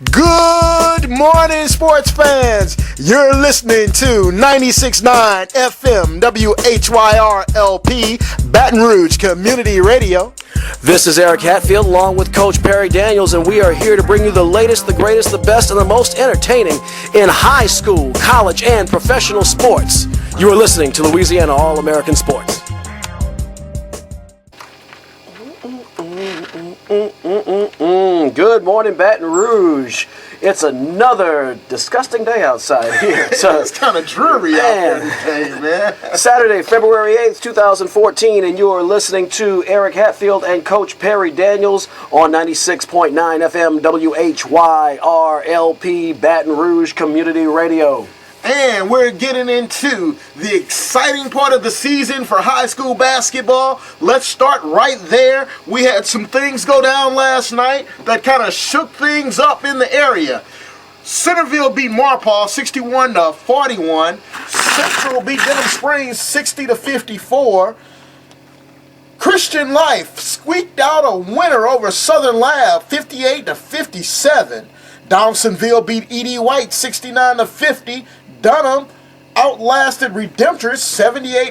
Good morning, sports fans. You're listening to 96.9 FM WHYR LP Baton Rouge Community Radio. This is Eric Hatfield along with Coach Perry Daniels, and we are here to bring you the latest, the greatest, the best, and the most entertaining in high school, college, and professional sports. You are listening to Louisiana All American Sports. Good morning, Baton Rouge. It's another disgusting day outside here. So it's kind of dreary out there today, man. Saturday, February 8th, 2014, and you are listening to Eric Hatfield and Coach Perry Daniels on 96.9 FM WHYR LP Baton Rouge Community Radio. And we're getting into the exciting part of the season for high school basketball. Let's start right there. We had some things go down last night that kind of shook things up in the area. Centerville beat Marpaw 61-41. Central beat Denham Springs 60-54. Christian Life squeaked out a winner over Southern Lab 58-57. Downsonville beat E.D. White 69-50. Dunham outlasted Redemptress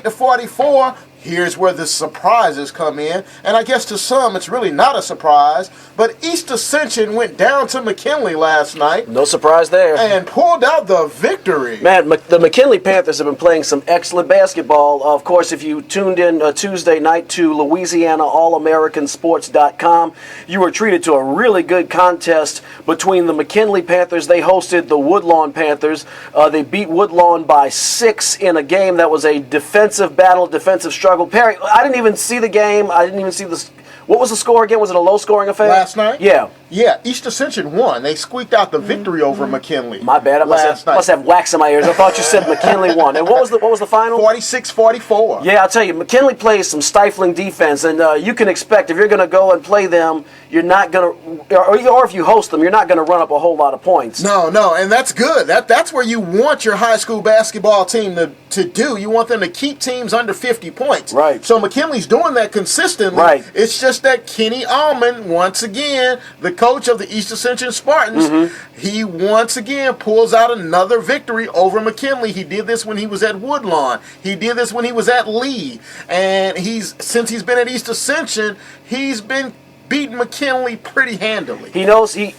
78-44. Here's where the surprises come in. And I guess to some it's really not a surprise. But East Ascension went down to McKinley last night. No surprise there. And pulled out the victory. Man, the McKinley Panthers have been playing some excellent basketball. Of course, if you tuned in Tuesday night to Louisiana All American Sports.com, you were treated to a really good contest between the McKinley Panthers. They hosted the Woodlawn Panthers. They beat Woodlawn by 6 in a game that was a defensive battle, defensive struggle. Perry, I didn't even see the game. I didn't even see the... What was the score again? Was it a low-scoring affair? Last night? Yeah. Yeah, East Ascension won. They squeaked out the victory over McKinley. My bad. I must have wax in my ears. I thought you said McKinley won. And what was the final? 46-44. Yeah, I'll tell you, McKinley plays some stifling defense, and you can expect if you're going to go and play them, you're not going to, or if you host them, you're not going to run up a whole lot of points. No, and that's good. That's where you want your high school basketball team to do. You want them to keep teams under 50 points. Right. So McKinley's doing that consistently. Right. It's just that Kenny Allman, once again, the coach of the East Ascension Spartans, he once again pulls out another victory over McKinley. He did this when he was at Woodlawn. He did this when he was at Lee. And since he's been at East Ascension, he's been beating McKinley pretty handily. He knows, he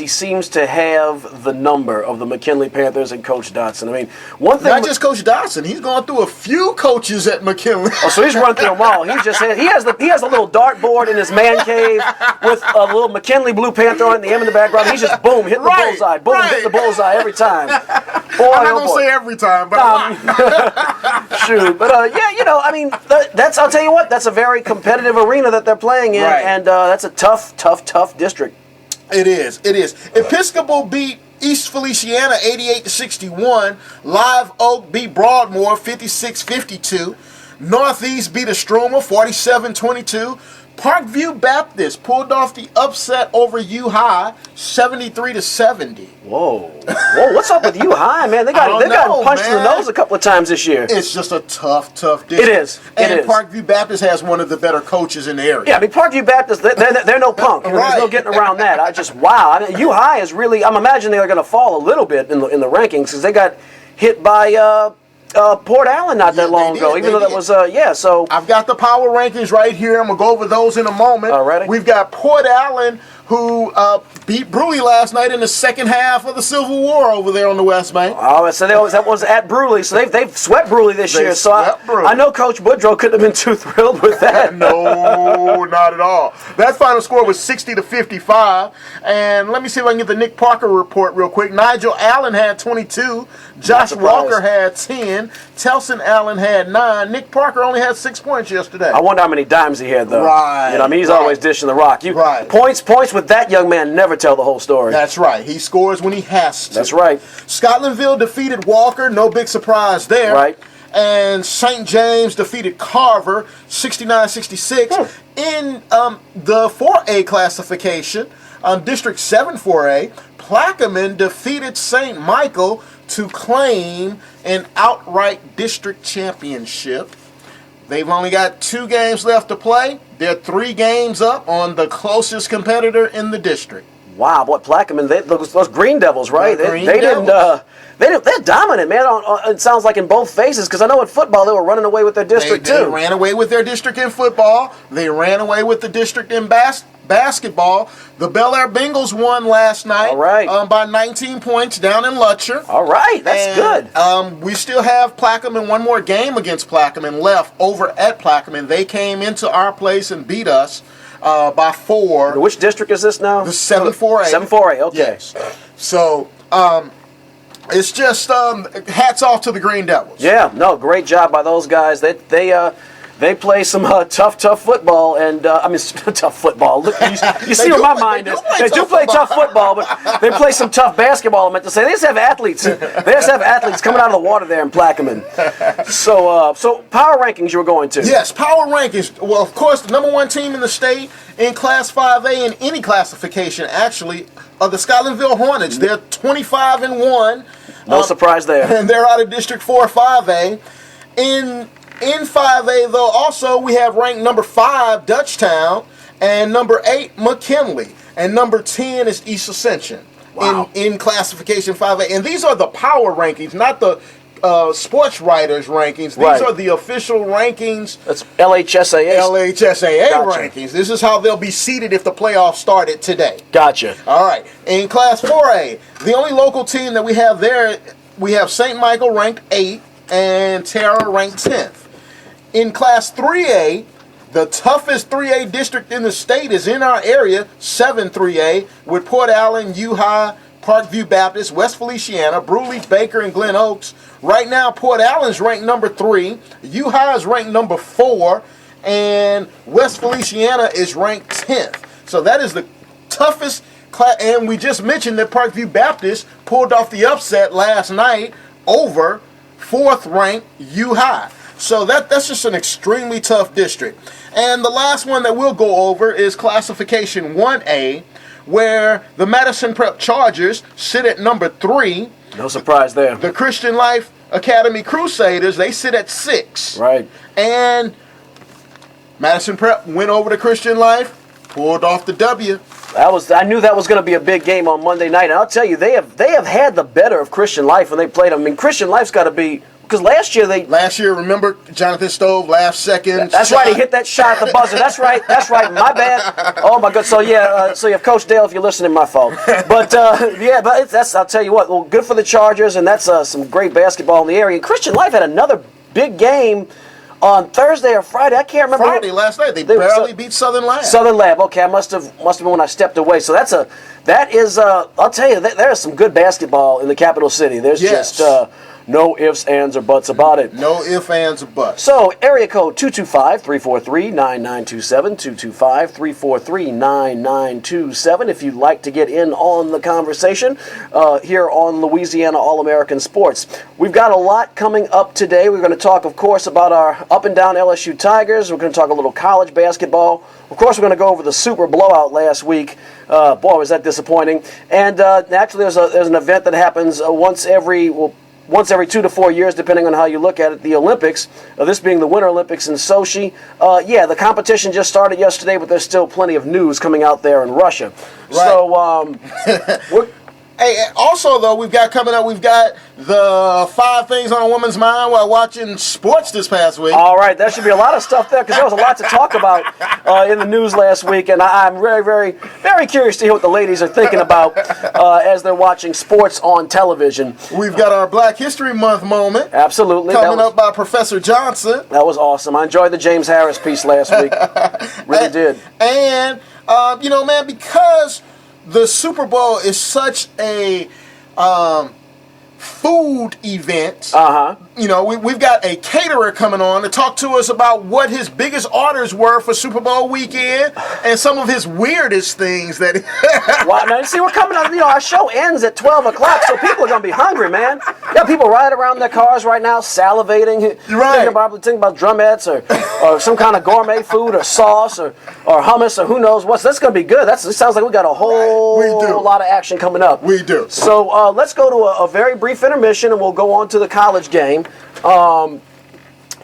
seems to have the number of the McKinley Panthers and Coach Dotson. I mean, one thing... Not just Coach Dotson. He's gone through a few coaches at McKinley. Oh, so he's run through them all. He has a little dartboard in his man cave with a little McKinley Blue Panther on it and the M in the background. He's just, boom, hit the bullseye. Boom, hit the bullseye every time. Boy, I'm not going to say every time, but shoot. But, I mean, I'll tell you what, that's a very competitive arena that they're playing in, and that's a tough district. It is. Episcopal beat East Feliciana 88-61. Live Oak beat Broadmoor 56-52. Northeast beat Estroma 47-22. Parkview Baptist pulled off the upset over U High 73-70. Whoa, what's up with U High, man? They got punched in the nose a couple of times this year. It's just a tough district. It is. And Parkview Baptist has one of the better coaches in the area. Yeah, I mean, Parkview Baptist, they're no punk. There's no getting around that. Wow. I mean, U High is really, I'm imagining they're going to fall a little bit in the rankings because they got hit by Port Allen not that long ago, even though that was, so... I've got the power rankings right here. I'm going to go over those in a moment. Alrighty. We've got Port Allen, who beat Bruley last night in the second half of the Civil War over there on the West Bank. Oh, so that was at Bruley, so they've swept Bruley this year. So I know Coach Boudreaux couldn't have been too thrilled with that. No, not at all. That final score was 60-55. And let me see if I can get the Nick Parker report real quick. Nigel Allen had 22. Josh Walker had 10. Telson Allen had 9. Nick Parker only had 6 points yesterday. I wonder how many dimes he had, though. Right. I mean, he's always dishing the rock. Points with that young man never tell the whole story. That's right. He scores when he has to. That's right. Scotlandville defeated Walker. No big surprise there. Right. And St. James defeated Carver 69-66 in the 4A classification. District 7 4A, Plaquemine defeated St. Michael to claim an outright district championship. They've only got 2 games left to play. They're 3 games up on the closest competitor in the district. Wow, boy, Plaquemine, those Green Devils, right? They're dominant, man. It sounds like in both phases, because I know in football they were running away with their district too. They ran away with their district in football. They ran away with the district in basketball. The Bel Air Bengals won last night. All right. By 19 points down in Lutcher. All right, that's good. We still have Plaquemine, one more game against Plaquemine left over at Plaquemine. They came into our place and beat us by 4. Which district is this now? The 7-4A. 7-4A, okay. Yes. So, it's just hats off to the Green Devils. Yeah, no, great job by those guys. They play some tough football, and I mean tough football. Look, you see what my mind is. They do play tough football, but they play some tough basketball. I meant to say they just have athletes. They just have athletes coming out of the water there in Plaquemine. So power rankings you were going to? Yes, power rankings. Well, of course, the number 1 team in the state in Class 5A in any classification actually are the Scotlandville Hornets. They're 25-1. No surprise there. And they're out of District 4 5A. In 5A, though, also we have ranked number 5, Dutchtown, and number 8, McKinley, and number 10 is East Ascension. Wow. in classification 5A. And these are the power rankings, not the sports writers rankings. These are the official rankings. That's LHSAA. LHSAA rankings. This is how they'll be seated if the playoffs started today. Gotcha. All right. In Class 4A, the only local team that we have there, we have St. Michael ranked 8 and Tara ranked 10th. In Class 3A, the toughest 3A district in the state is in our area, 7-3A, with Port Allen, UHI, Parkview Baptist, West Feliciana, Brewley, Baker, and Glen Oaks. Right now, Port Allen's ranked number 3, UHI is ranked number 4, and West Feliciana is ranked 10th. So that is the toughest class. And we just mentioned that Parkview Baptist pulled off the upset last night over 4th-ranked UHI. So that's just an extremely tough district. And the last one that we'll go over is classification 1A, where the Madison Prep Chargers sit at number 3. No surprise there. The Christian Life Academy Crusaders, they sit at 6. Right. And Madison Prep went over to Christian Life, pulled off the W. I knew that was going to be a big game on Monday night, and I'll tell you, they have had the better of Christian Life when they played them. I mean, Christian Life's got to be, because last year, remember Jonathan Stove last second? That's shot. Right. He hit that shot at the buzzer. That's right. My bad. Oh my God. So yeah. So you have Coach Dale if you're listening. My fault. But I'll tell you what. Well, good for the Chargers, and that's some great basketball in the area. And Christian Life had another big game on Thursday or Friday. I can't remember. Friday last night. They barely beat Southern Lab. Southern Lab. Okay, I must have been when I stepped away. So that is. I'll tell you, there is some good basketball in the capital city. There's just. No ifs, ands, or buts about it. No ifs, ands, or buts. So, area code 225-343-9927, 225-343-9927, if you'd like to get in on the conversation here on Louisiana All American Sports. We've got a lot coming up today. We're going to talk, of course, about our up-and-down LSU Tigers. We're going to talk a little college basketball. Of course, we're going to go over the Super Blowout last week. Boy, was that disappointing. And actually, there's an event that happens once every 2 to 4 years, depending on how you look at it, the Olympics, this being the Winter Olympics in Sochi. The competition just started yesterday, but there's still plenty of news coming out there in Russia. Right. So, Hey, also, though, we've got the 5 things on a woman's mind while watching sports this past week. All right, there should be a lot of stuff there because there was a lot to talk about in the news last week, and I'm very, very, very curious to hear what the ladies are thinking about as they're watching sports on television. We've got our Black History Month moment. Absolutely. Coming up by Professor Johnson. That was awesome. I enjoyed the James Harris piece last week. Really did. And, man, because the Super Bowl is such a food event. We've got a caterer coming on to talk to us about what his biggest orders were for Super Bowl weekend and some of his weirdest things that. Wow, now see, we're coming on. Our show ends at 12 o'clock, so people are gonna be hungry, man. You got people riding around in their cars right now, salivating, thinking about drumettes or some kind of gourmet food or sauce or hummus or who knows what. So that's gonna be good. It sounds like we got a whole lot of action coming up. We do. So let's go to a very brief intermission, and we'll go on to the college game.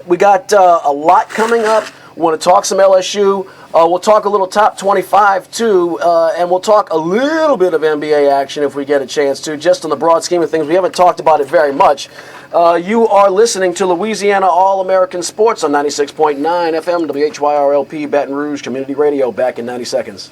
We got a lot coming up. We want to talk some LSU. We'll talk a little top 25 too, and we'll talk a little bit of NBA action if we get a chance to, just on the broad scheme of things. We haven't talked about it very much. You are listening to Louisiana All American Sports on 96.9 FM, WHYR Baton Rouge Community Radio. Back in 90 seconds.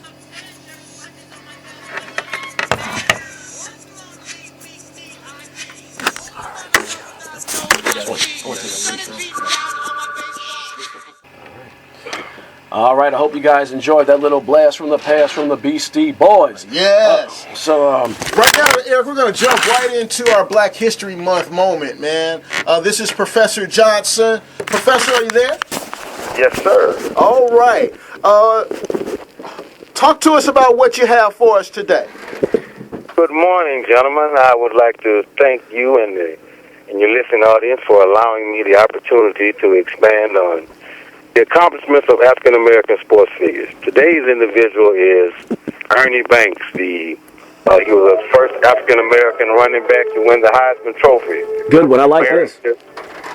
All right, I hope you guys enjoyed that little blast from the past from the Beastie Boys. Yes. Right now, Eric, we're going to jump right into our Black History Month moment, man. This is Professor Johnson. Professor, are you there? Yes, sir. All right. Talk to us about what you have for us today. Good morning, gentlemen. I would like to thank you and your listening audience for allowing me the opportunity to expand on the accomplishments of African-American sports figures. Today's individual is Ernie Banks. He was the first African-American running back to win the Heisman Trophy. Good one. I like this.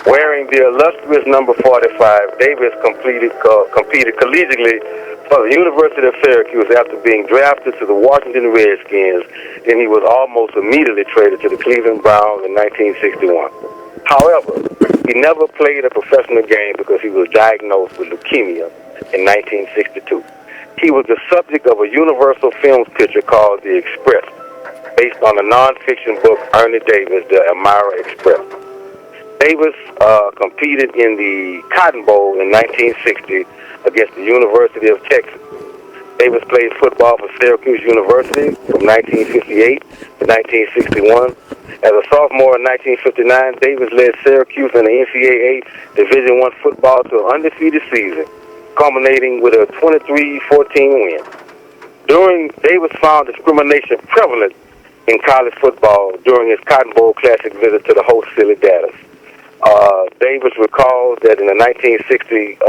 Wearing the illustrious number 45, Davis competed collegiately for the University of Syracuse after being drafted to the Washington Redskins. Then he was almost immediately traded to the Cleveland Browns in 1961. However, he never played a professional game because he was diagnosed with leukemia in 1962. He was the subject of a Universal Films picture called The Express, based on the nonfiction book Ernie Davis, The Elmira Express. Davis competed in the Cotton Bowl in 1960 against the University of Texas. Davis played football for Syracuse University from 1958 to 1961. As a sophomore in 1959, Davis led Syracuse in the NCAA Division I football to an undefeated season, culminating with a 23-14 win. Davis found discrimination prevalent in college football during his Cotton Bowl Classic visit to the host Philly Dallas. Davis recalls that in the 1960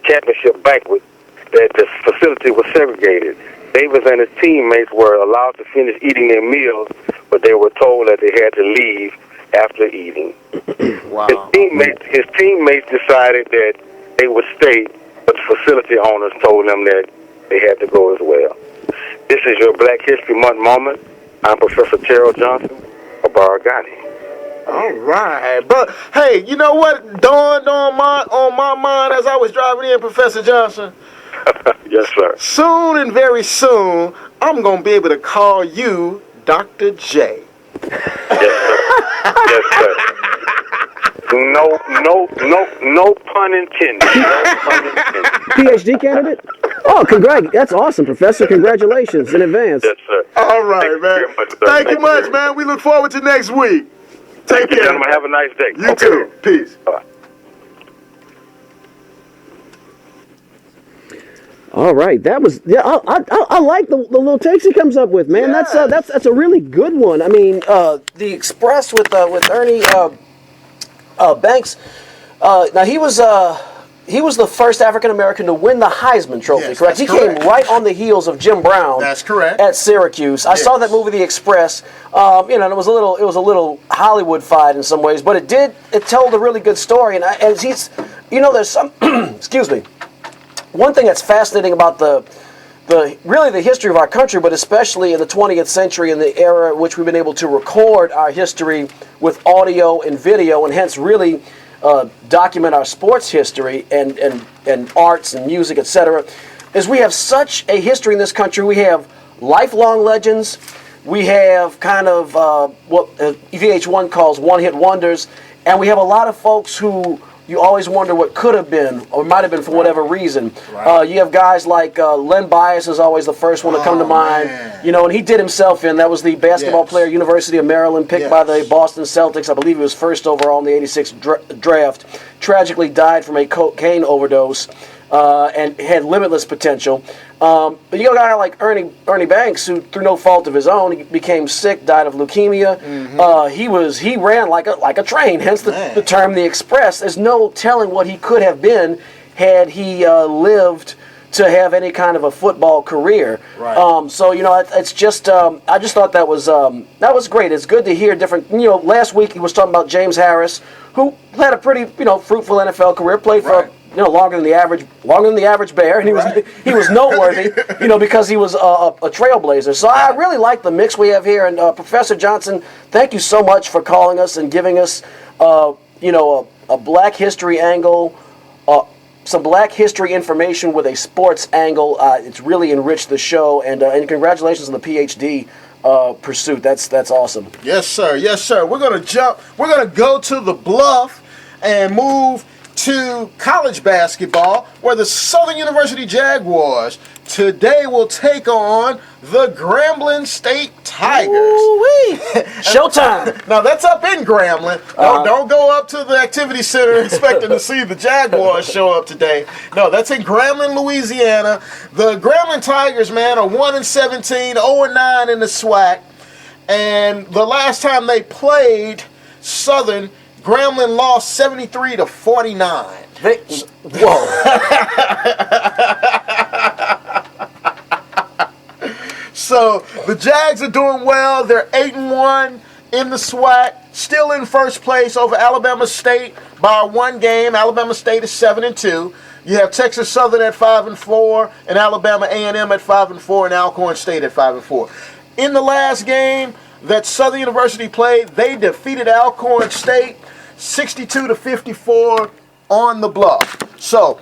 championship banquet, that the facility was segregated. Davis and his teammates were allowed to finish eating their meals, but they were told that they had to leave after eating. Wow. His teammates decided that they would stay, but the facility owners told them that they had to go as well. This is your Black History Month moment. I'm Professor Terrell Johnson of Baragani. All right, but hey, you know what dawned on my mind as I was driving in, Professor Johnson? Yes, sir. Soon and very soon, I'm gonna be able to call you Dr. J. Yes, sir. Yes, sir. No pun intended. No pun intended. PhD candidate? Oh, that's awesome, Professor. Congratulations in advance. Yes, sir. All right, man. Thank you much, man. We look forward to next week. Take care. Gentlemen. Have a nice day. You too. Peace. Bye. All right, that was I like the little takes he comes up with, man. Yes. That's a really good one. I mean, the Express with Ernie Banks. Now he was the first African American to win the Heisman Trophy. Yes, correct? He correct. came right on the heels of Jim Brown. That's correct. At Syracuse. I saw that movie, The Express. And it was a little Hollywood-fied in some ways, but it told a really good story. And he's, there's some excuse me. One thing that's fascinating about the history of our country, but especially in the 20th century, in the era in which we've been able to record our history with audio and video, and hence really document our sports history and arts and music, etc., is we have such a history in this country. We have lifelong legends. We have kind of what VH1 calls one-hit wonders, and we have a lot of folks who you always wonder what could have been or might have been for whatever reason. Right. You have guys like Len Bias is always the first one to come to mind. Man. And he did himself in. That was the basketball player, University of Maryland, picked by the Boston Celtics. I believe he was first overall in the '86 draft. Tragically died from a cocaine overdose and had limitless potential. But you got a guy like Ernie Banks, who through no fault of his own, he became sick, died of leukemia. Mm-hmm. He ran like a train, hence the term The Express. There's no telling what he could have been had he lived to have any kind of a football career. Right. So it's just I just thought that was great. It's good to hear different. Last week he was talking about James Harris, who had a pretty fruitful NFL career, played for longer than the average Bear, and he was noteworthy, because he was a trailblazer. So I really like the mix we have here. And Professor Johnson, thank you so much for calling us and giving us, a Black history angle, some Black history information with a sports angle. It's really enriched the show, and congratulations on the PhD pursuit. That's awesome. Yes, sir. Yes, sir. We're gonna go to the Bluff and move to college basketball, where the Southern University Jaguars today will take on the Grambling State Tigers. Ooh-wee. Showtime. Now that's up in Grambling. Don't go up to the activity center expecting to see the Jaguars show up today. No, that's in Grambling, Louisiana. The Grambling Tigers, man, are 1-17, 0-9 in the SWAC. And the last time they played Southern, Grambling lost 73-49. Whoa. So the Jags are doing well. They're 8-1 in the SWAC, still in first place over Alabama State by one game. Alabama State is 7-2. You have Texas Southern at 5-4, and Alabama A&M at 5-4, and Alcorn State at 5-4. In the last game that Southern University played, they defeated Alcorn State 62-54 on the Bluff. So,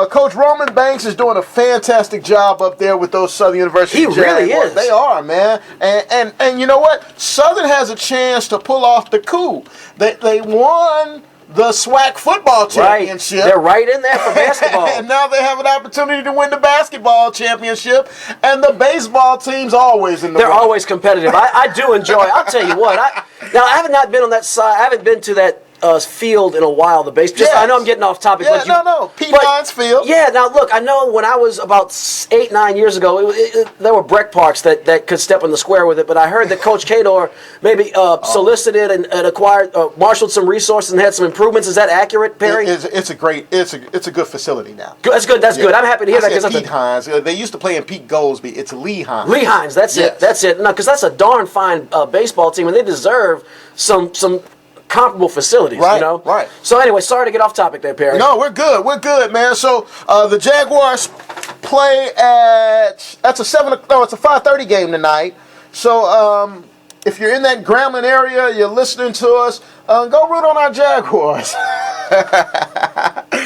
Coach Roman Banks is doing a fantastic job up there with those Southern University Jaguars. He really is. They are, man. And you know what? Southern has a chance to pull off the coup. They won the SWAC football championship. Right. They're right in there for basketball. And now they have an opportunity to win the basketball championship. And the baseball team's always in the They're always competitive. I do enjoy it. I'll tell you what. I have not been on that side. I haven't been to that field in a while. The base. Just, yes. I know I'm getting off topic. Yeah, but Pete Hines Field. Yeah. Now look, I know when I was about 8-9 years ago, there were Breck Parks that could step in the square with it. But I heard that Coach Kador maybe solicited and acquired, marshaled some resources and had some improvements. Is that accurate, Perry? It's a good facility now. That's good. That's good. I'm happy to hear that. Because Pete Hines. They used to play in Pete Goldsby. It's Lee Hines. Lee Hines. That's it. That's it. No, because that's a darn fine baseball team, and they deserve some comparable facilities, right, Right. So anyway, sorry to get off topic there, Perry. No, we're good, man. So the Jaguars play it's a 5:30 game tonight. So if you're in that Grambling area, you're listening to us, go root on our Jaguars.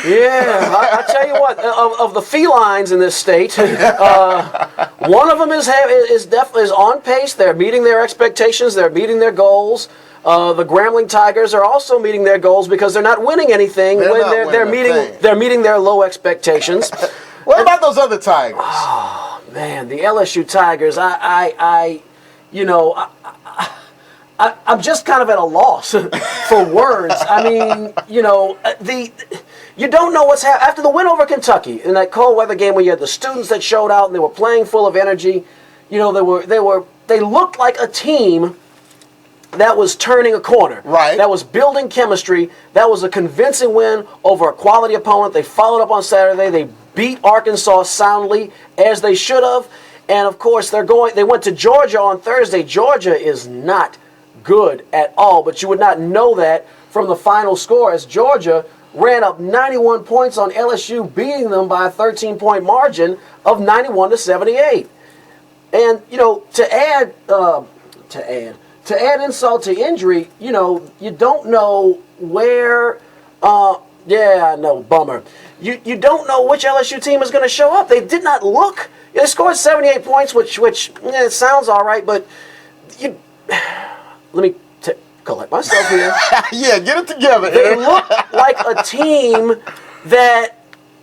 Yeah, I tell you what, of the felines in this state, one of them is definitely on pace. They're meeting their expectations. They're meeting their goals. The Grambling Tigers are also meeting their goals because they're not winning anything they're meeting their low expectations. What about those other Tigers? Oh man, the LSU Tigers. I'm just kind of at a loss for words. I mean, you don't know what's happening after the win over Kentucky in that cold weather game where you had the students that showed out and they were playing full of energy. They looked like a team that was turning a corner. Right. That was building chemistry. That was a convincing win over a quality opponent. They followed up on Saturday. They beat Arkansas soundly, as they should have. And of course, they went to Georgia on Thursday. Georgia is not good at all, but you would not know that from the final score, as Georgia ran up 91 points on LSU, beating them by a 13-point margin of 91-78. And to add insult to injury, you don't know where. Bummer. You don't know which LSU team is going to show up. They did not look. They scored 78 points, which it sounds all right, but let me collect myself here. Yeah, get it together. They look like a team that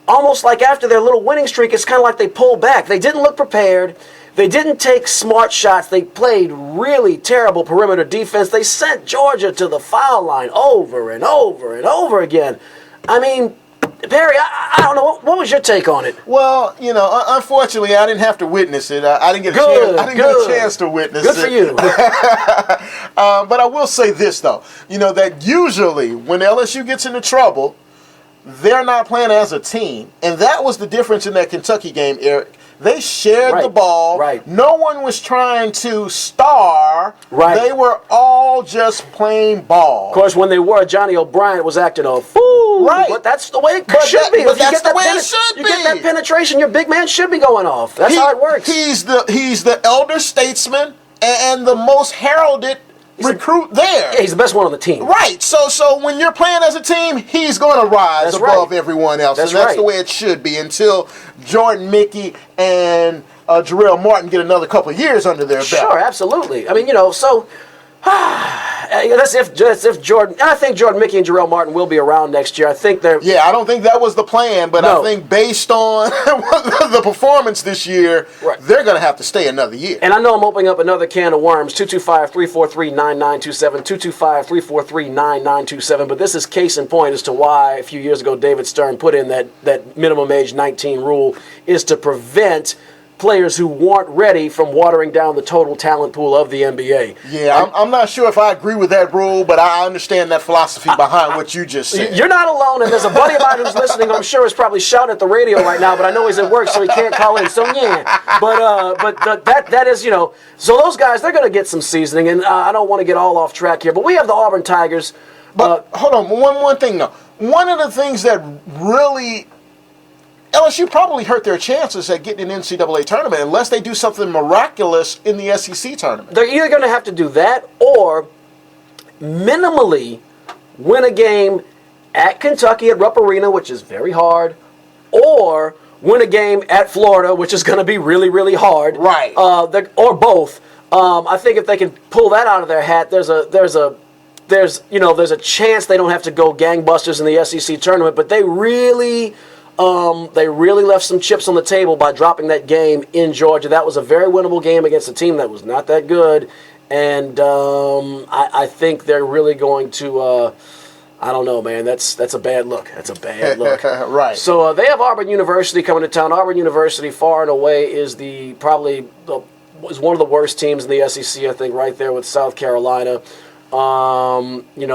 almost like after their little winning streak, it's kind of like they pulled back. They didn't look prepared. They didn't take smart shots. They played really terrible perimeter defense. They sent Georgia to the foul line over and over and over again. I mean, Perry, I don't know. What was your take on it? Well, unfortunately, I didn't have to witness it. I didn't get a chance to witness it. Good for you. But I will say this, though. That usually when LSU gets into trouble, they're not playing as a team. And that was the difference in that Kentucky game, Eric. They shared the ball. Right. No one was trying to star. Right. They were all just playing ball. Of course, when they were, Johnny O'Brien was acting a fool. Right. But that's the way it should be. But that's the way it should be. You get that penetration, your big man should be going off. That's how it works. He's the elder statesman and the most heralded recruit there. Yeah, he's the best one on the team. Right. So when you're playing as a team, he's going to rise above everyone else. That's and that's the way it should be until Jordan Mickey and Jarrell Martin get another couple of years under their belt. Sure, absolutely. I mean, so that's if Jordan. And I think Jordan Mickey and Jarrell Martin will be around next year. I think they're. Yeah, I don't think that was the plan, but I think based on the performance this year, they're going to have to stay another year. And I know I'm opening up another can of worms. 225-343-9927, 225-343-9927. But this is case in point as to why a few years ago David Stern put in that minimum age 19 rule is to prevent players who weren't ready from watering down the total talent pool of the NBA. Yeah, I'm not sure if I agree with that rule, but I understand that philosophy behind what you just said. You're not alone, and there's a buddy of mine who's listening, I'm sure is probably shouting at the radio right now, but I know he's at work, so he can't call in. So, yeah. But that is, so those guys, they're going to get some seasoning, and I don't want to get all off track here, but we have the Auburn Tigers. But hold on, one thing, though. One of the things that really LSU probably hurt their chances at getting an NCAA tournament unless they do something miraculous in the SEC tournament. They're either going to have to do that or minimally win a game at Kentucky at Rupp Arena, which is very hard, or win a game at Florida, which is going to be really, really hard. Right. Or both. I think if they can pull that out of their hat, there's a chance they don't have to go gangbusters in the SEC tournament, but they really left some chips on the table by dropping that game in Georgia. That was a very winnable game against a team that was not that good, and I think they're really going to. I don't know, man. That's a bad look. That's a bad look. Right. So they have Auburn University coming to town. Auburn University, far and away, is one of the worst teams in the SEC. I think right there with South Carolina.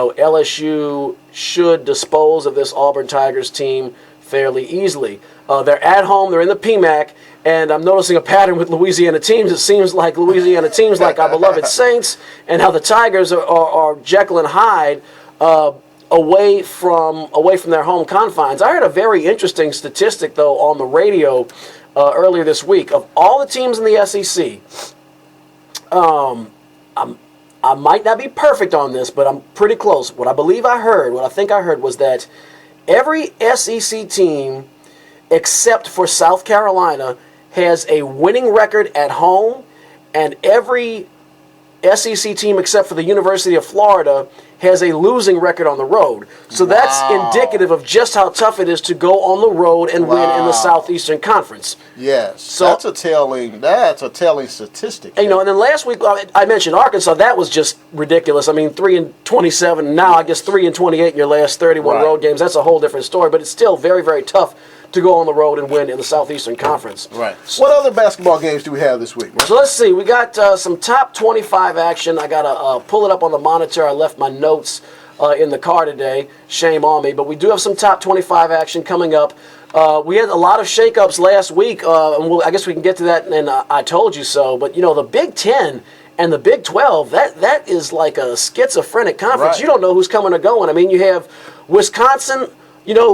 LSU should dispose of this Auburn Tigers team fairly easily. They're at home. They're in the PMAC, and I'm noticing a pattern with Louisiana teams. It seems like Louisiana teams like our beloved Saints and how the Tigers are Jekyll and Hyde away from their home confines. I heard a very interesting statistic, though, on the radio earlier this week. Of all the teams in the SEC, I might not be perfect on this, but I'm pretty close. What I think I heard was that every SEC team, except for South Carolina, has a winning record at home, and every SEC team, except for the University of Florida, has a losing record on the road. So that's indicative of just how tough it is to go on the road and win in the Southeastern Conference. Yes, so that's a telling statistic. And, and then last week I mentioned Arkansas. That was just ridiculous. I mean, 3-27. Now I guess 3-28 in your last 31 road games. That's a whole different story. But it's still very, very tough to go on the road and win in the Southeastern Conference. Right. What other basketball games do we have this week? So let's see. We got some top 25 action. I got to pull it up on the monitor. I left my notes in the car today. Shame on me. But we do have some top 25 action coming up. We had a lot of shakeups last week, and I guess we can get to that, and I told you so. But, the Big Ten and the Big 12, that is like a schizophrenic conference. Right. You don't know who's coming or going. I mean, you have Wisconsin,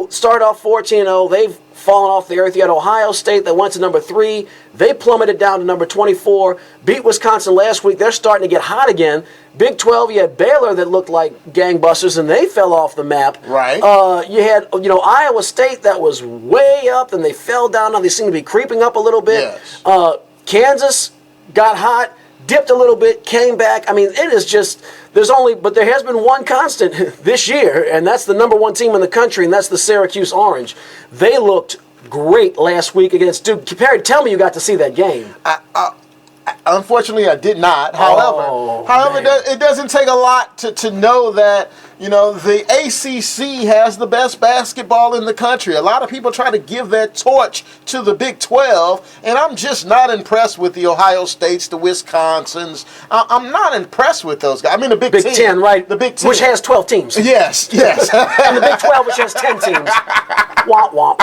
start off 14-0. They've fallen off the earth. You had Ohio State that went to number 3. They plummeted down to number 24. Beat Wisconsin last week. They're starting to get hot again. Big 12, you had Baylor that looked like gangbusters, and they fell off the map. Right. You had, Iowa State that was way up, and they fell down. Now they seem to be creeping up a little bit. Yes. Kansas got hot, dipped a little bit, came back. I mean, it is just, but there has been one constant this year, and that's the number 1 team in the country, and that's the Syracuse Orange. They looked great last week against Duke. Perry, tell me you got to see that game. Unfortunately, I did not. However, man. it doesn't take a lot to know that You know, the ACC has the best basketball in the country. A lot of people try to give that torch to the Big 12, and I'm just not impressed with the Ohio States, the Wisconsins. I'm not impressed with those guys. I mean, the Big 10, right? The Big 10. Which has 12 teams. Yes. And the Big 12, which has 10 teams. Womp womp.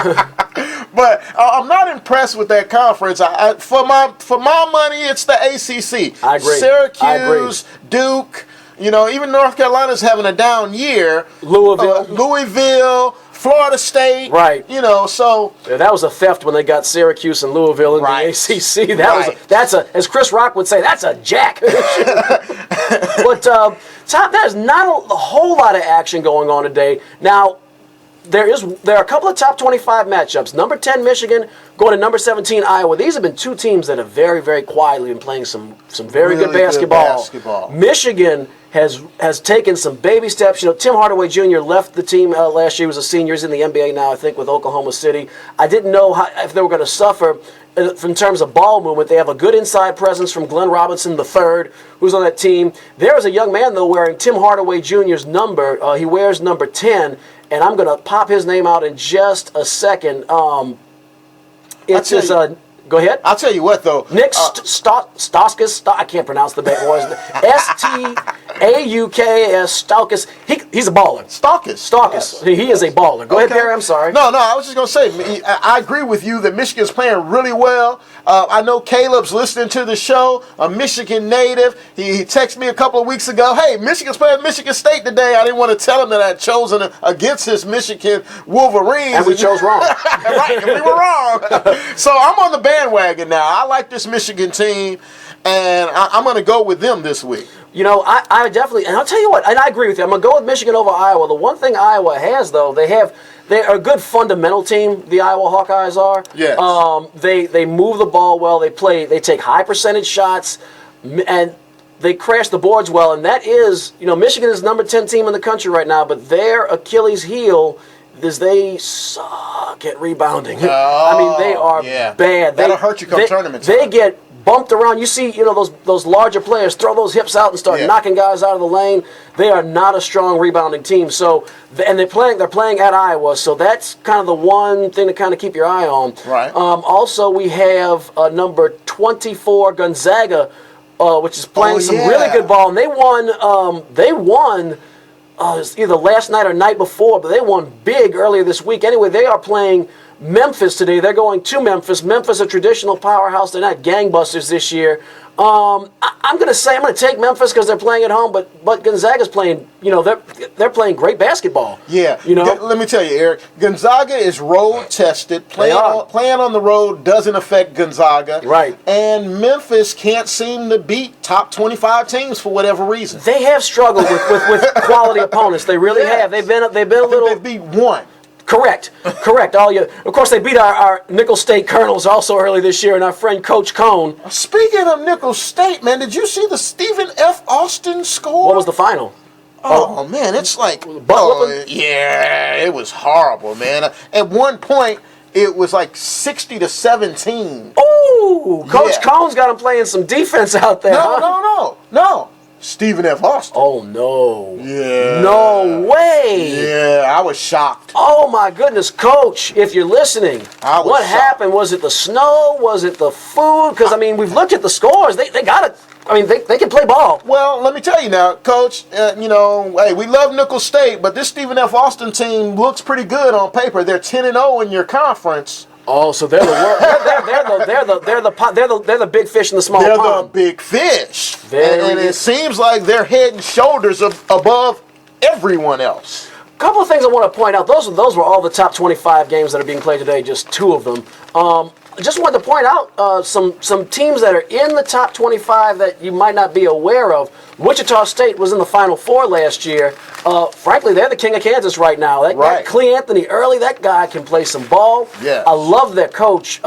But I'm not impressed with that conference. For my money, it's the ACC. I agree. Syracuse, Duke. You know, even North Carolina's having a down year. Louisville, Florida State. Right. You know, so. Yeah, that was a theft when they got Syracuse and Louisville in the ACC. That's as Chris Rock would say, that's a jack. But Tom, there's not a whole lot of action going on today. Now, there are a couple of top 25 matchups. Number 10 Michigan going to number 17 Iowa. These have been two teams that have very, very quietly been playing some very really good basketball. Michigan has taken some baby steps. You know, Tim Hardaway Jr. left the team last year. He was a senior. He's in the NBA now, I think, with Oklahoma City. I didn't know if they were going to suffer in terms of ball movement. They have a good inside presence from Glenn Robinson III, who's on that team. There is a young man, though, wearing Tim Hardaway Jr.'s number. He wears number 10. And I'm going to pop his name out in just a second. It's his. Go ahead. I'll tell you what, though. Nick Stauskas. I can't pronounce the big boys. Staukas. Stauskas. He's a baller. Stauskas. He is a baller. Go ahead, Barry. I'm sorry. No. I was just going to say, I agree with you that Michigan's playing really well. I know Caleb's listening to the show, a Michigan native. He texted me a couple of weeks ago, hey, Michigan's playing Michigan State today. I didn't want to tell him that I'd chosen against his Michigan Wolverines. And we chose wrong. Right, and we were wrong. So I'm on the bandwagon now. I like this Michigan team, and I'm going to go with them this week. You know, I definitely, and I'll tell you what, and I agree with you. I'm going to go with Michigan over Iowa. The one thing Iowa has, though, they're a good fundamental team, the Iowa Hawkeyes are. Yes. They move the ball well. They take high percentage shots, and they crash the boards well. And that is, you know, Michigan is the number 10 team in the country right now, but their Achilles heel is they suck at rebounding. I mean, they are bad. That'll hurt you come tournament time. They get bumped around. You see, you know, those larger players throw those hips out and start knocking guys out of the lane. They are not a strong rebounding team. So, and they're playing at Iowa. So that's kind of the one thing to kind of keep your eye on. Right. Also, we have number 24 Gonzaga, which is playing some really good ball, and they won. Either last night or night before, but they won big earlier this week. Anyway, they are playing Memphis today. They're going to Memphis. Memphis, a traditional powerhouse. They're not gangbusters this year. I'm going to take Memphis because they're playing at home, but Gonzaga's playing, you know, they're playing great basketball. Yeah. You know? Let me tell you, Eric, Gonzaga is road tested. Playing on the road doesn't affect Gonzaga. Right. And Memphis can't seem to beat top 25 teams for whatever reason. They have struggled with quality opponents. They really have. They've been a little. They've beat one. Correct. Of course, they beat our Nickel State Colonels also early this year, and our friend Coach Cone. Speaking of Nickel State, man, did you see the Stephen F. Austin score? What was the final? Oh man, it's like, yeah, it was horrible, man. At one point, it was like 60-17. Oh, Coach Cone's got him playing some defense out there. No. Stephen F. Austin. Oh, no. Yeah. No way. Yeah, I was shocked. Oh, my goodness. Coach, if you're listening, what happened? Was it the snow? Was it the food? Because, I mean, we've looked at the scores. They got it. I mean, they can play ball. Well, let me tell you now, Coach, you know, hey, we love Nickel State, but this Stephen F. Austin team looks pretty good on paper. They're 10-0 in your conference. Oh, so they're the big fish in the small pond. They're the big fish, and it seems like they're head and shoulders above everyone else. A couple of things I want to point out. Those were all the top 25 games that are being played today. Just two of them. I just wanted to point out some teams that are in the top 25 that you might not be aware of. Wichita State was in the Final Four last year. Frankly, they're the king of Kansas right now. That guy, Clee Anthony Early, that guy can play some ball. Yeah. I love their coach.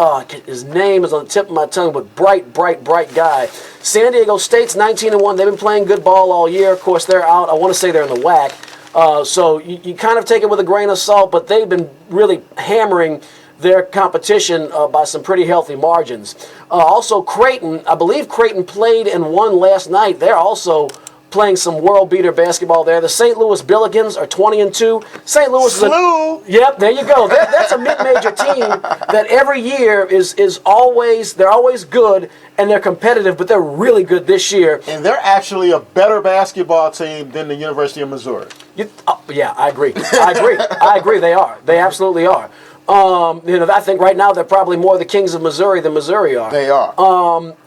His name is on the tip of my tongue, but bright guy. San Diego State's 19-1. They've been playing good ball all year. Of course, they're out. I want to say they're in the WAC. So you kind of take it with a grain of salt, but they've been really hammering their competition by some pretty healthy margins. Also, Creighton, I believe Creighton played and won last night. They're also playing some world beater basketball there. The St. Louis Pelicans are 20-2. St. Louis is yep, there you go. That's a mid-major team that every year is always good and they're competitive, but they're really good this year. And they're actually a better basketball team than the University of Missouri. Yeah, I agree. I agree. They are. They absolutely are. I think right now they're probably more the Kings of Missouri than Missouri are. They are.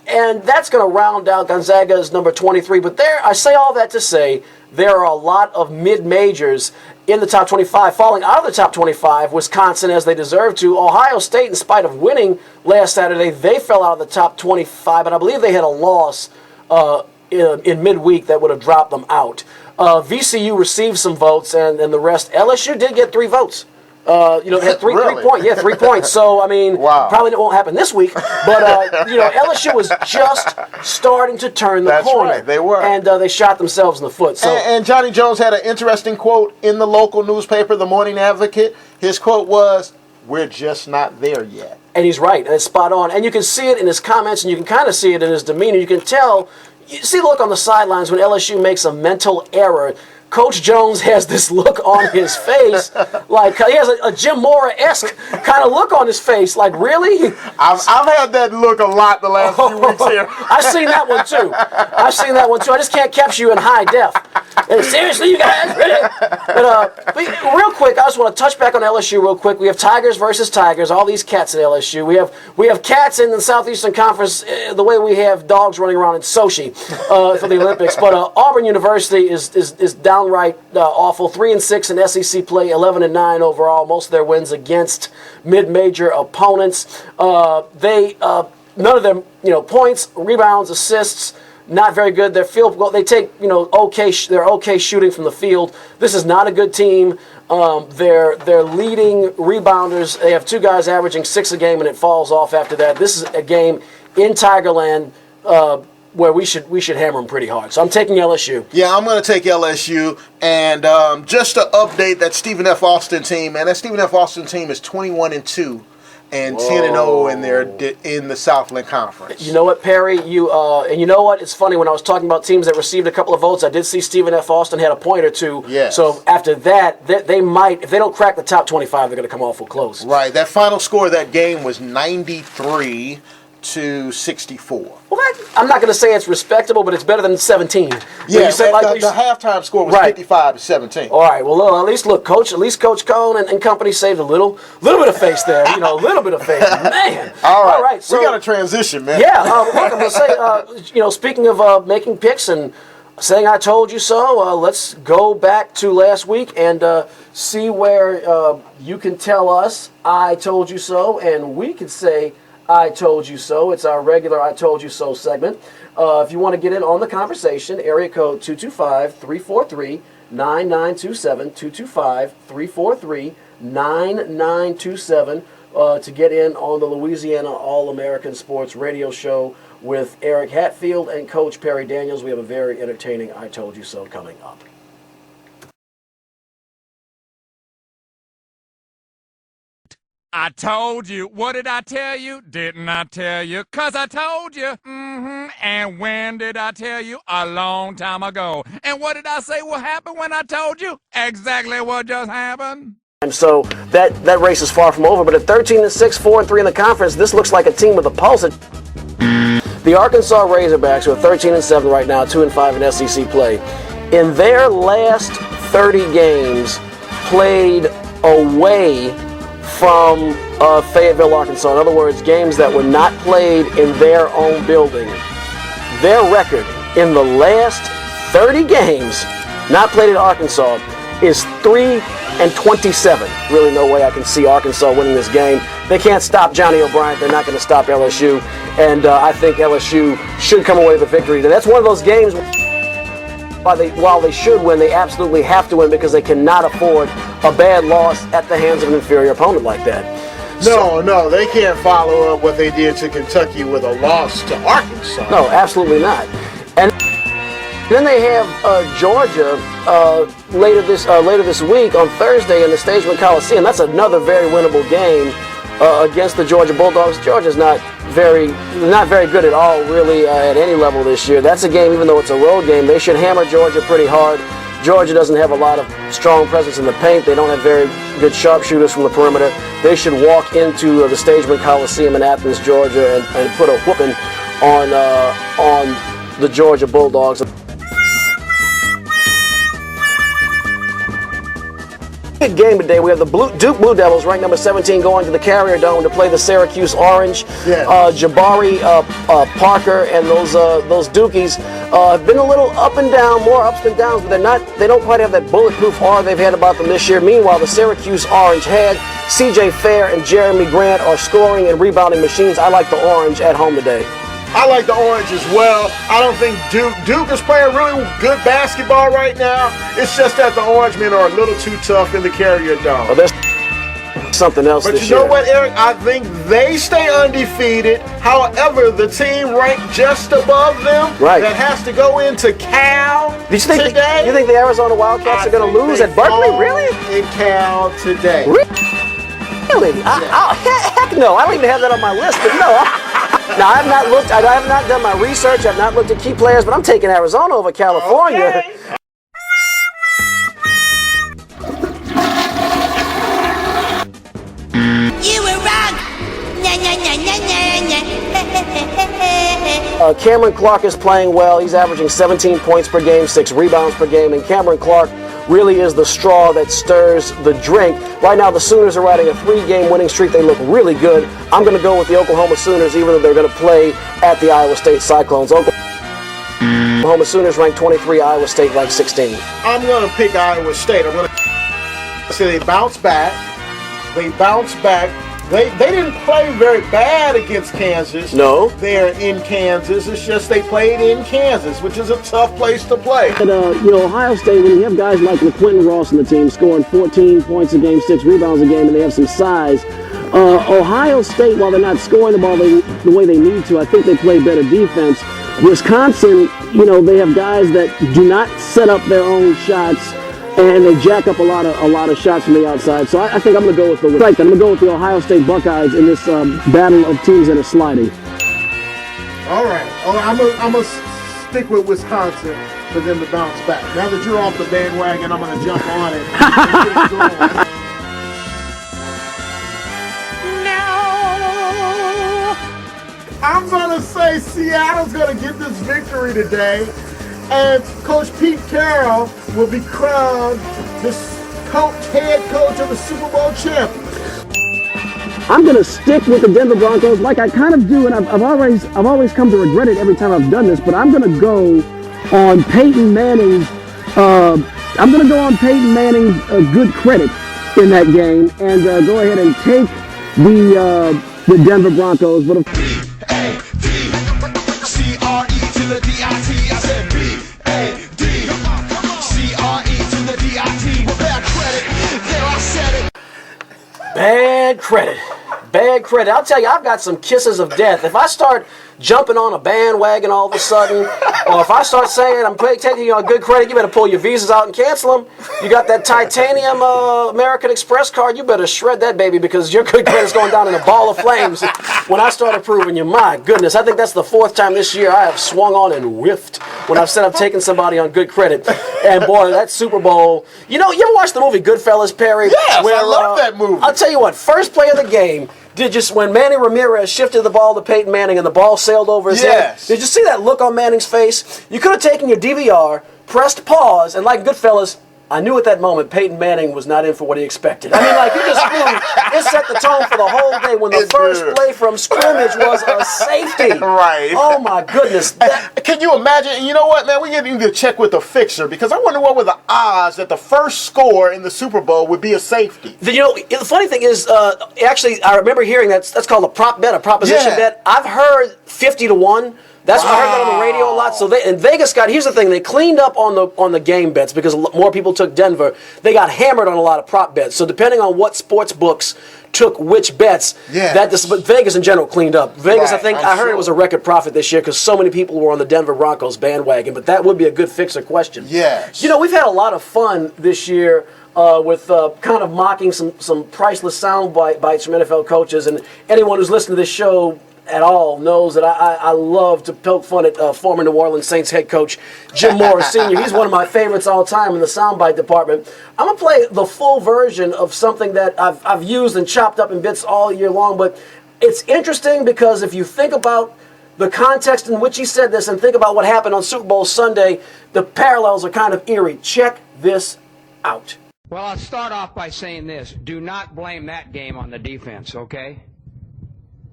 And that's going to round out Gonzaga's number 23. But I say all that to say there are a lot of mid-majors in the top 25. Falling out of the top 25, Wisconsin, as they deserve to. Ohio State, in spite of winning last Saturday, they fell out of the top 25. And I believe they had a loss in midweek that would have dropped them out. VCU received some votes, and the rest. LSU did get 3 votes. They had 3 points. Yeah, 3 points. So, I mean, probably it won't happen this week. But, LSU was just starting to turn the corner. Right, they were. And they shot themselves in the foot. So, and Johnny Jones had an interesting quote in the local newspaper, the Morning Advocate. His quote was, "We're just not there yet." And he's right. And it's spot on. And you can see it in his comments, and you can kind of see it in his demeanor. You can tell, you see the look on the sidelines when LSU makes a mental error. Coach Jones has this look on his face, like he has a Jim Mora-esque kind of look on his face. Like, really? I've had that look a lot the last few weeks here. I've seen that one too. I just can't capture you in high def. And seriously, you guys, really? But real quick, I just want to touch back on LSU real quick. We have Tigers versus Tigers. All these cats at LSU. We have cats in the Southeastern Conference the way we have dogs running around in Sochi for the Olympics. But Auburn University is downright awful. 3-6 in SEC play, 11-9 overall. Most of their wins against mid-major opponents. None of them, points, rebounds, assists. Not very good. Their field goal, they take, they're okay shooting from the field. This is not a good team. Their leading rebounders, they have 2 guys averaging 6 a game, and it falls off after that. This is a game in Tigerland where we should hammer them pretty hard. So I'm taking LSU. Yeah, I'm going to take LSU. And just to update that Stephen F. Austin team, man, that Stephen F. Austin team is 21-2. And 10-0 in the Southland Conference. You know what, Perry? And you know what? It's funny, when I was talking about teams that received a couple of votes, I did see Stephen F. Austin had a point or 2. Yes. So after that, they might, if they don't crack the top 25, they're going to come awful close. Right. That final score of that game was 93-64. Well, I'm not going to say it's respectable, but it's better than 17. Yeah, the halftime score was 55-17. All right. Well, at least Coach Cone and company saved a little bit of face there. A little bit of face, man. All right. So we got to transition, man. Yeah. Look, I'm going to say, speaking of making picks and saying "I told you so," let's go back to last week and see where you can tell us "I told you so," and we can say "I told you so." It's our regular "I told you so" segment. If you want to get in on the conversation, area code 225-343-9927, 225-343-9927 to get in on the Louisiana All American Sports radio show with Eric Hatfield and Coach Perry Daniels. We have a very entertaining "I Told You So" coming up. I told you. What did I tell you? Didn't I tell you? 'Cause I told you. And when did I tell you? A long time ago. And what did I say will happen when I told you? Exactly what just happened. And so that race is far from over. But at 13-6, 4-3 in the conference, this looks like a team with a pulse. The Arkansas Razorbacks are 13-7 right now, 2-5 in SEC play. In their last 30 games played away from Fayetteville, Arkansas. In other words, games that were not played in their own building. Their record in the last 30 games not played in Arkansas is 3-27. Really no way I can see Arkansas winning this game. They can't stop Johnny O'Brien. They're not going to stop LSU. And I think LSU should come away with a victory. That's one of those games while they should win, they absolutely have to win because they cannot afford a bad loss at the hands of an inferior opponent like that. No, they can't follow up what they did to Kentucky with a loss to Arkansas. No, absolutely not. And then they have Georgia later this week on Thursday in the Stageman Coliseum. That's another very winnable game against the Georgia Bulldogs. Georgia's not not very good at all, really, at any level this year. That's a game, even though it's a road game, they should hammer Georgia pretty hard. Georgia doesn't have a lot of strong presence in the paint. They don't have very good sharpshooters from the perimeter. They should walk into the Stageman Coliseum in Athens, Georgia, and put a whooping on the Georgia Bulldogs. Big game today. We have the Duke Blue Devils, ranked number 17, going to the Carrier Dome to play the Syracuse Orange. Yeah. Jabari Parker and those Dukies have been a little up and down, more ups than downs, but they don't quite have that bulletproof aura they've had about them this year. Meanwhile, the Syracuse Orange had C.J. Fair and Jeremy Grant are scoring and rebounding machines. I like the Orange at home today. I like the Orange as well. I don't think Duke is playing really good basketball right now. It's just that the Orange men are a little too tough in the Carrier Dome. Well, there's something else But this you know year. what, Eric? I think they stay undefeated. However, the team ranked just above them that has to go into Cal today. You think the Arizona Wildcats are going to lose at Berkeley? Really? In Cal today. Really? Heck no. I don't even have that on my list, but no. Now, I have not looked. I have not done my research. I've not looked at key players, but I'm taking Arizona over California. Okay. You were wrong. Cameron Clark is playing well. He's averaging 17 points per game, 6 rebounds per game, and Cameron Clark really is the straw that stirs the drink. Right now, the Sooners are riding a 3-game winning streak. They look really good. I'm going to go with the Oklahoma Sooners, even though they're going to play at the Iowa State Cyclones. Oklahoma Sooners ranked 23, Iowa State ranked 16. I'm going to pick Iowa State. I'm going to say they bounce back. They bounce back. They didn't play very bad against Kansas. No. They're in Kansas. It's just they played in Kansas, which is a tough place to play. But, Ohio State, when you have guys like LaQuinton Ross on the team scoring 14 points a game, 6 rebounds a game, and they have some size, Ohio State, while they're not scoring the ball the way they need to, I think they play better defense. Wisconsin, they have guys that do not set up their own shots, and they jack up a lot of shots from the outside. So I think I'm going to go with I'm going to go with the Ohio State Buckeyes in this battle of teams that are sliding. All right. I'm going to stick with Wisconsin for them to bounce back. Now that you're off the bandwagon, I'm going to jump on it and get it going. I'm going to say Seattle's going to get this victory today. And Coach Pete Carroll will be crowned the head coach of the Super Bowl champions. I'm going to stick with the Denver Broncos like I kind of do, and I've always come to regret it every time I've done this, but I'm going to go on Peyton Manning's good credit in that game and go ahead and take the Denver Broncos. But Bad credit. I'll tell you, I've got some kisses of death. If I start jumping on a bandwagon all of a sudden, or if I start saying I'm taking you on good credit, you better pull your visas out and cancel them. You got that titanium American Express card, you better shred that baby because your good credit's going down in a ball of flames when I start approving you. My goodness, I think that's the 4th time this year I have swung on and whiffed when I've said I've taken somebody on good credit. And boy, that Super Bowl, you ever watch the movie Goodfellas, Perry? Yes, I love that movie. I'll tell you what, first play of the game, when Manny Ramirez shifted the ball to Peyton Manning and the ball sailed over his head, did you see that look on Manning's face? You could have taken your DVR, pressed pause, and like Goodfellas, I knew at that moment Peyton Manning was not in for what he expected. I mean, like, you just knew it set the tone for the whole day when the first play from scrimmage was a safety. Right. Oh, my goodness. Can you imagine? You know what, man? We need to check with the fixer because I wonder what were the odds that the first score in the Super Bowl would be a safety. The funny thing is, actually, I remember hearing that's called a prop bet, a proposition bet. I've heard 50-1. That's why I heard that on the radio a lot. So Vegas here's the thing, they cleaned up on the game bets because more people took Denver. They got hammered on a lot of prop bets. So depending on what sports books took which bets, but Vegas in general cleaned up. Vegas, I heard it was a record profit this year because so many people were on the Denver Broncos bandwagon. But that would be a good fixer question. Yes. We've had a lot of fun this year with kind of mocking some priceless sound bites from NFL coaches. And anyone who's listened to this show at all knows that I love to poke fun at former New Orleans Saints head coach Jim Morris Sr. He's one of my favorites all time in the soundbite department. I'm going to play the full version of something that I've used and chopped up in bits all year long, but it's interesting because if you think about the context in which he said this and think about what happened on Super Bowl Sunday, the parallels are kind of eerie. Check this out. Well, I'll start off by saying this. Do not blame that game on the defense, okay?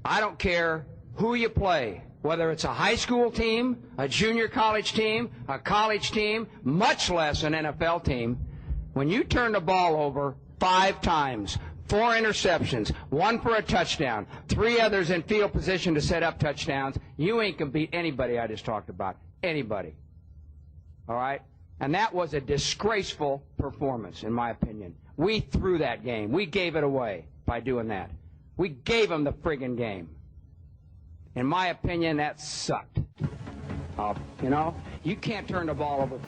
I don't care who you play, whether it's a high school team, a junior college team, a college team, much less an NFL team. When you turn the ball over 5 times, 4 interceptions, 1 for a touchdown, 3 others in field position to set up touchdowns, you ain't going to beat anybody I just talked about. Anybody. All right? And that was a disgraceful performance, in my opinion. We threw that game. We gave it away by doing that. We gave them the friggin' game. In my opinion, that sucked. You know, you can't turn the ball over.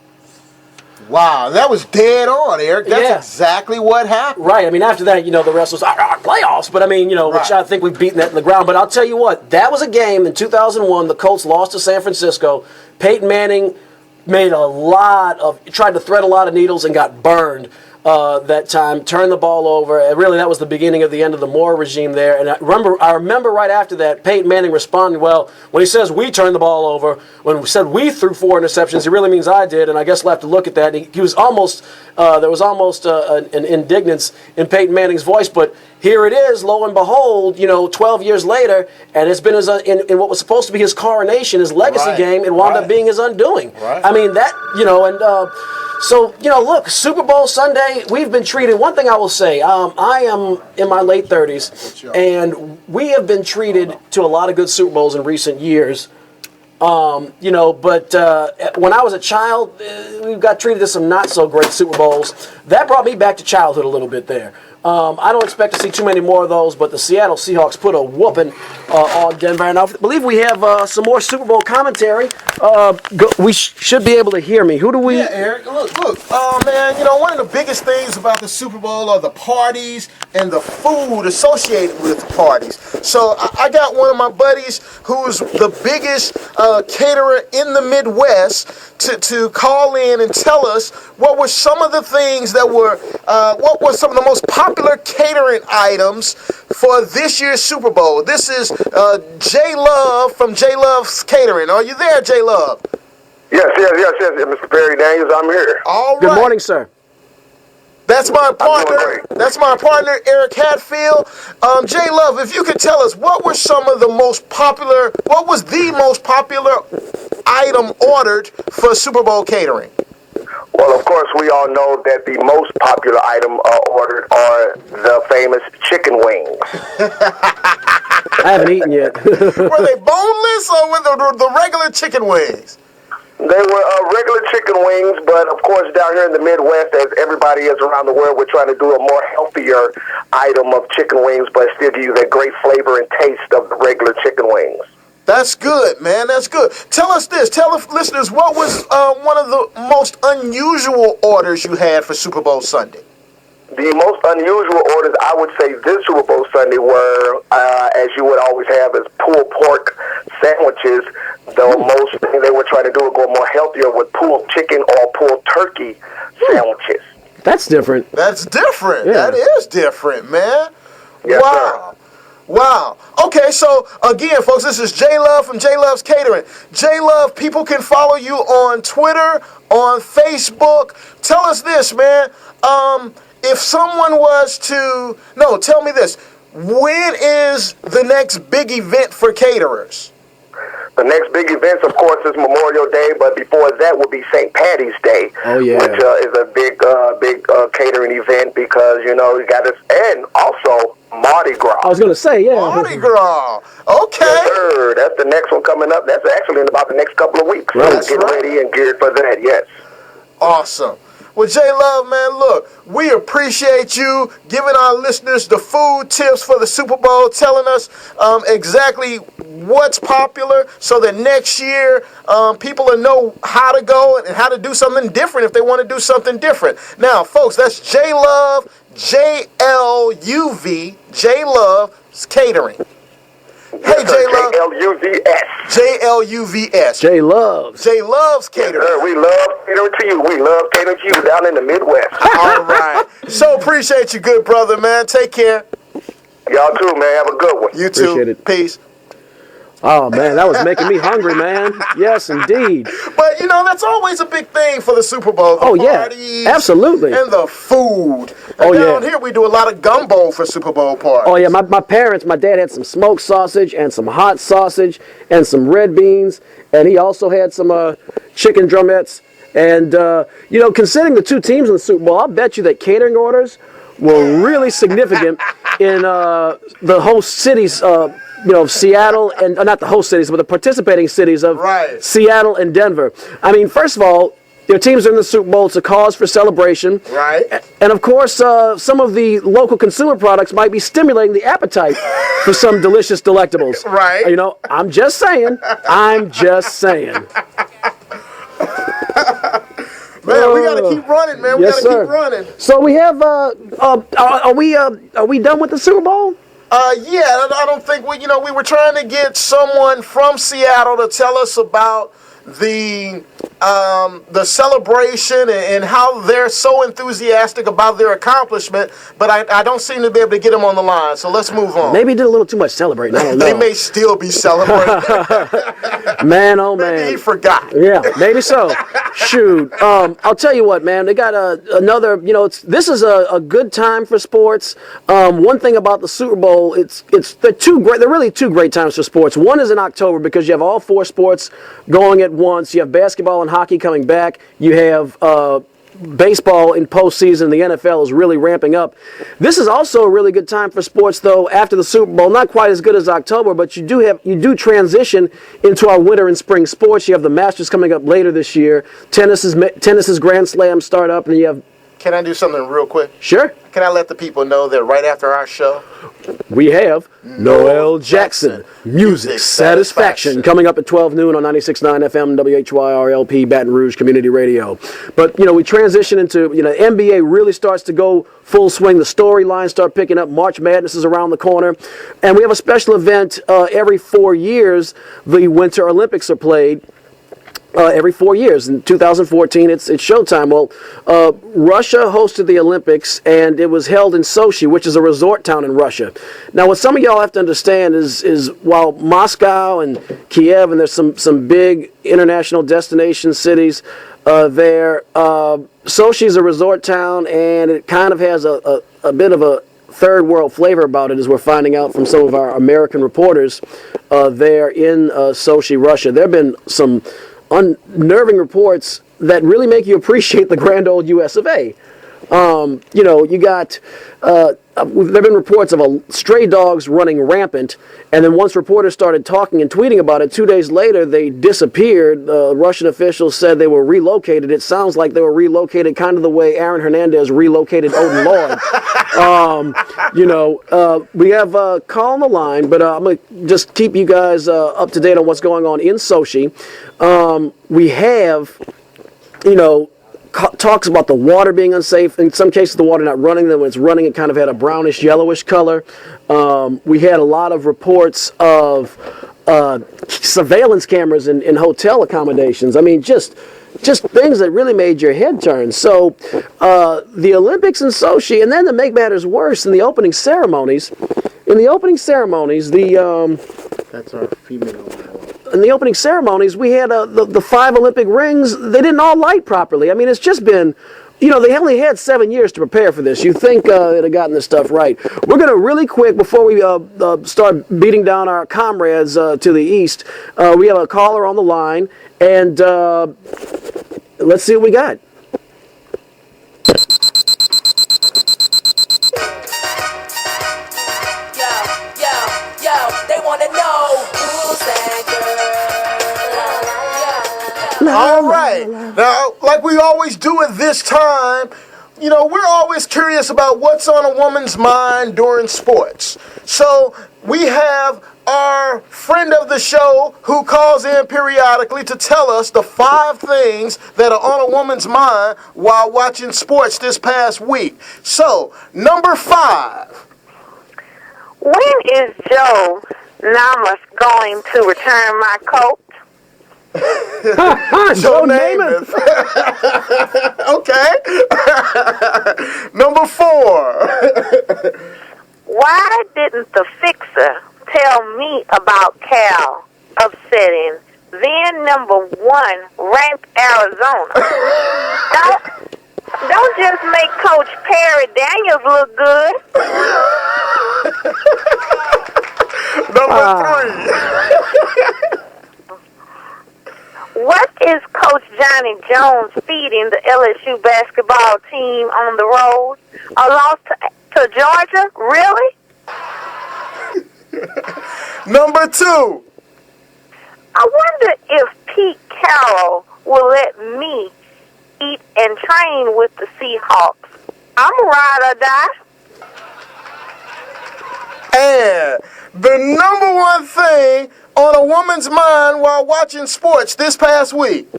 Wow, that was dead on, Eric. That's exactly what happened. Right. I mean, after that, you know, the rest was playoffs. But, I mean, you know, which I think we've beaten that in the ground. But I'll tell you what, that was a game in 2001. The Colts lost to San Francisco. Peyton Manning tried to thread a lot of needles and got burned that time, turned the ball over. And really, that was the beginning of the end of the Moore regime there. And I remember right after that, Peyton Manning responded, well, when he says we turned the ball over, when we said we threw 4 interceptions, he really means I did. And I guess we'll have to look at that. He was almost, there was almost an indignance in Peyton Manning's voice, but here it is, lo and behold, 12 years later, and it's been in what was supposed to be his coronation, his legacy game, it wound up being his undoing. Right. I mean, that, so, look, Super Bowl Sunday, we've been treated, one thing I will say, I am in my late 30s, and we have been treated to a lot of good Super Bowls in recent years. But when I was a child, we got treated to some not so great Super Bowls. That brought me back to childhood a little bit there. I don't expect to see too many more of those, but the Seattle Seahawks put a whooping on Denver. And I believe we have some more Super Bowl commentary. We should be able to hear me. Who do we... Yeah, Eric, look. Man, one of the biggest things about the Super Bowl are the parties and the food associated with the parties. So I got one of my buddies who's the biggest caterer in the Midwest to call in and tell us what were some of the things that were, what were some of the most popular catering items for this year's Super Bowl. This is J Love from J Love's Catering. Are you there, J Love? Yes, Mr. Perry Daniels, I'm here. All right. Good morning, sir. That's my partner. That's my partner, Eric Hatfield. J Love, if you could tell us what was the most popular item ordered for Super Bowl catering? Well, of course, we all know that the most popular item ordered are the famous chicken wings. I haven't eaten yet. Were they boneless or were the regular chicken wings? They were regular chicken wings, but of course down here in the Midwest, as everybody is around the world, we're trying to do a more healthier item of chicken wings, but still give you that great flavor and taste of the regular chicken wings. That's good, man. That's good. Tell us this. Tell the listeners, what was one of the most unusual orders you had for Super Bowl Sunday? The most unusual orders, I would say, this Super Bowl Sunday were, as you would always have, is pulled pork sandwiches. The most thing they were trying to do was go more healthier with pulled chicken or pulled turkey sandwiches. That's different. That's different. Yeah. That is different, man. Yes, wow. Sir. Wow. Okay, so again, folks, this is J Love from J Love's Catering. J Love, people can follow you on Twitter, on Facebook. Tell us this, man. If someone was to... No, tell me this. When is the next big event for caterers? The next big event, of course, is Memorial Day, but before that would be St. Patty's Day, which is a big catering event because, you got this, and also Mardi Gras. I was going to say, yeah. Mardi Gras. Okay. Yes, sir. That's the next one coming up. That's actually in about the next couple of weeks. Right. So get ready and geared for that, yes. Awesome. Well, J Love, man, look, we appreciate you giving our listeners the food tips for the Super Bowl, telling us exactly what's popular so that next year people will know how to go and how to do something different if they want to do something different. Now, folks, that's J Love, J-L-U-V, J Love's Catering. Hey, J-Love. JLUVS. JLUVS. J Loves. J Loves Catering. We love catering to you. We love catering to you down in the Midwest. All right. So appreciate you, good brother, man. Take care. Y'all too, man. Have a good one. You too. Appreciate it. Peace. Oh, man, that was making me hungry, man. Yes, indeed. But, that's always a big thing for the Super Bowl. The parties, yeah, absolutely. And the food. And down here, we do a lot of gumbo for Super Bowl parties. Oh, yeah, my parents, my dad had some smoked sausage and some hot sausage and some red beans, and he also had some chicken drumettes. And, considering the two teams in the Super Bowl, I'll bet you that catering orders were really significant in the host cities, Seattle, and not the host cities, but the participating cities of Seattle and Denver. I mean, first of all, their teams are in the Super Bowl. It's a cause for celebration. Right. And, of course, some of the local consumer products might be stimulating the appetite for some delicious delectables. Right. I'm just saying. Man, we gotta keep running, man. Yes, we gotta sir. keep running. So we have. Are we done with the Super Bowl? Yeah, I don't think we were trying to get someone from Seattle to tell us about the celebration and how they're so enthusiastic about their accomplishment, but I don't seem to be able to get them on the line, so let's move on. Maybe he did a little too much celebrating. I don't know. They may still be celebrating. Man, oh man. Maybe he forgot. Yeah, maybe so. Shoot. I'll tell you what, man. They got another, this is a good time for sports. One thing about the Super Bowl, they're really two great times for sports. One is in October because you have all four sports going at once. You have basketball and hockey coming back. You have baseball in postseason. The NFL is really ramping up. This is also a really good time for sports, though, after the Super Bowl. Not quite as good as October, but you do transition into our winter and spring sports. You have the Masters coming up later this year. Tennis's Grand Slam start up, and you have. Can I do something real quick? Sure. Can I let the people know that right after our show, we have Noel Jackson, Music Satisfaction, coming up at 12 noon on 96.9 FM, WHYR LP, Baton Rouge Community Radio. But, we transition into, NBA really starts to go full swing. The storylines start picking up. March Madness is around the corner. And we have a special event every 4 years. The Winter Olympics are played. Every 4 years. In 2014, it's showtime. Well, Russia hosted the Olympics, and it was held in Sochi, which is a resort town in Russia. Now, what some of y'all have to understand is while Moscow and Kiev, and there's some big international destination cities there, Sochi is a resort town, and it kind of has a bit of a third world flavor about it, as we're finding out from some of our American reporters there in Sochi, Russia. There have been some unnerving reports that really make you appreciate the grand old US of A. You got, there have been reports of stray dogs running rampant, and then once reporters started talking and tweeting about it, 2 days later they disappeared. Russian officials said they were relocated. It sounds like they were relocated kind of the way Aaron Hernandez relocated Odin Lloyd. We have a call on the line, but I'm going to just keep you guys up to date on what's going on in Sochi. We have, talks about the water being unsafe. In some cases, the water not running. Then when it's running, it kind of had a brownish, yellowish color. We had a lot of reports of surveillance cameras in hotel accommodations. I mean, just things that really made your head turn. So the Olympics in Sochi, and then to make matters worse, in the opening ceremonies, that's our female. In the opening ceremonies, we had the 5 Olympic rings. They didn't all light properly. I mean, it's just been, they only had 7 years to prepare for this. You think they'd have gotten this stuff right. We're going to really quick, before we start beating down our comrades to the east, we have a caller on the line, and let's see what we got. They want to know who's that girl. All right. Now, like we always do at this time, we're always curious about what's on a woman's mind during sports. So we have our friend of the show who calls in periodically to tell us the 5 things that are on a woman's mind while watching sports this past week. So, number 5. When is Joe Nama's going to return my coat. Joe Namath. Okay. Number 4. Why didn't the fixer tell me about Cal upsetting then number 1 ranked Arizona? Don't just make Coach Perry Daniels look good. Number 3. What is Coach Johnny Jones feeding the LSU basketball team on the road? A loss to Georgia? Really? Number 2. I wonder if Pete Carroll will let me eat and train with the Seahawks. I'm a ride or die. And the number 1 thing on a woman's mind while watching sports this past week.